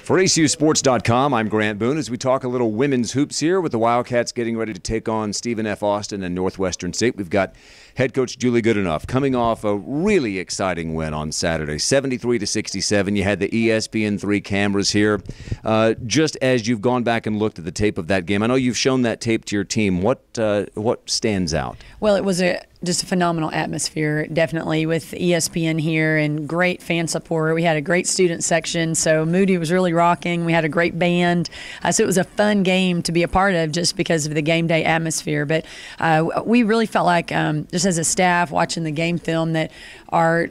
For ACUsports.com, I'm Grant Boone as we talk a little women's hoops here with the Wildcats getting ready to take on Stephen F. Austin and Northwestern St. We've got head coach Julie Goodenough coming off a really exciting win on Saturday, 73-67. You had the ESPN3 cameras here. Just as you've gone back and looked at the tape of that game, I know you've shown that tape to your team. What stands out? Well, it was just a phenomenal atmosphere, definitely, with ESPN here and great fan support. We had a great student section, so Moody was really rocking. We had a great band. So it was a fun game to be a part of just because of the game day atmosphere. But we really felt like, just as a staff watching the game film, that our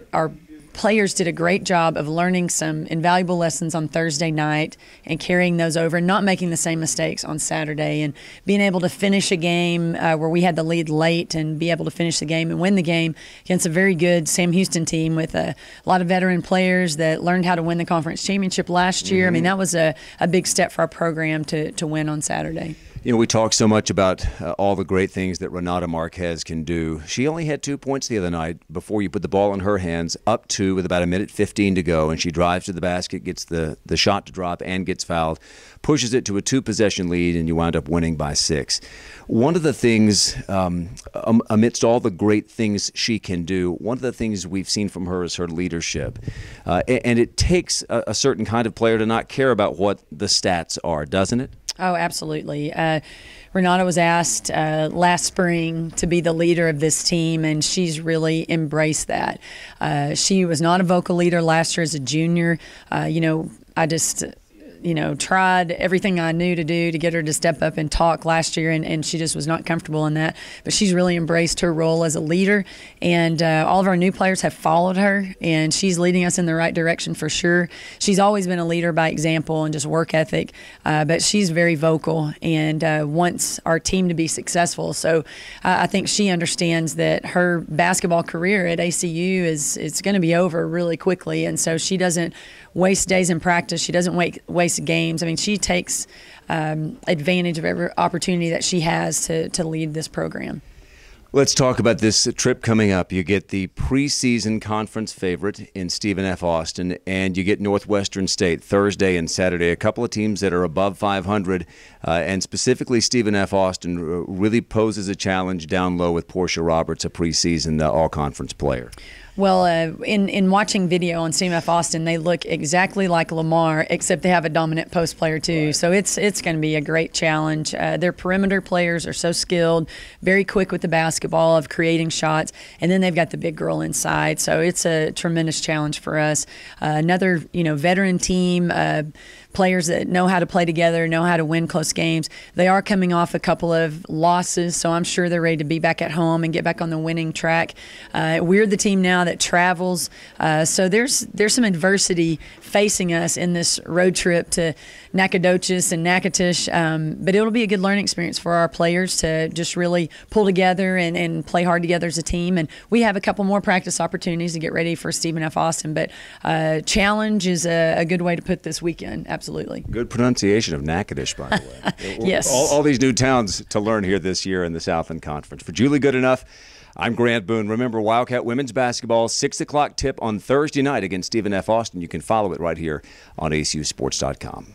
players did a great job of learning some invaluable lessons on Thursday night and carrying those over and not making the same mistakes on Saturday, and being able to finish a game where we had the lead late and be able to finish the game and win the game against a very good Sam Houston team with a lot of veteran players that learned how to win the conference championship last year. I mean, that was a big step for our program to win on Saturday. You know, we talk so much about all the great things that Renata Marquez can do. She only had 2 points the other night before you put the ball in her hands, up 2 with about 1:15 to go, and she drives to the basket, gets the shot to drop and gets fouled, pushes it to a 2-possession lead, and you wound up winning by 6. One of the things, amidst all the great things she can do, one of the things we've seen from her is her leadership. And it takes a certain kind of player to not care about what the stats are, doesn't it? Oh, absolutely. Renata was asked last spring to be the leader of this team, and she's really embraced that. She was not a vocal leader last year as a junior. I just tried everything I knew to do to get her to step up and talk last year, and she just was not comfortable in that. But she's really embraced her role as a leader, and all of our new players have followed her, and she's leading us in the right direction for sure. She's always been a leader by example and just work ethic, but she's very vocal and wants our team to be successful. So I think she understands that her basketball career at ACU it's going to be over really quickly, and so she doesn't waste days in practice. She doesn't waste games. I mean, she takes advantage of every opportunity that she has to lead this program. Let's talk about this trip coming up. You get the preseason conference favorite in Stephen F. Austin, and you get Northwestern State Thursday and Saturday, a couple of teams that are above 500, and specifically Stephen F. Austin really poses a challenge down low with Portia Roberts, a preseason all-conference player. Well, in watching video on Stephen F. Austin, they look exactly like Lamar, except they have a dominant post player too. Right. So it's going to be a great challenge. Their perimeter players are so skilled, very quick with the basketball, of creating shots, and then they've got the big girl inside. So it's a tremendous challenge for us. Another veteran team. Players that know how to play together, know how to win close games. They are coming off a couple of losses, so I'm sure they're ready to be back at home and get back on the winning track. We're the team now that travels, so there's some adversity facing us in this road trip to Nacogdoches and Natchitoches, but it'll be a good learning experience for our players to just really pull together and play hard together as a team. And we have a couple more practice opportunities to get ready for Stephen F. Austin, but challenge is a good way to put this weekend. Absolutely. Good pronunciation of Natchitoches, by the way. Yes. All these new towns to learn here this year in the Southland Conference. For Julie Goodenough, I'm Grant Boone. Remember, Wildcat women's basketball, 6 o'clock tip on Thursday night against Stephen F. Austin. You can follow it right here on ACUsports.com.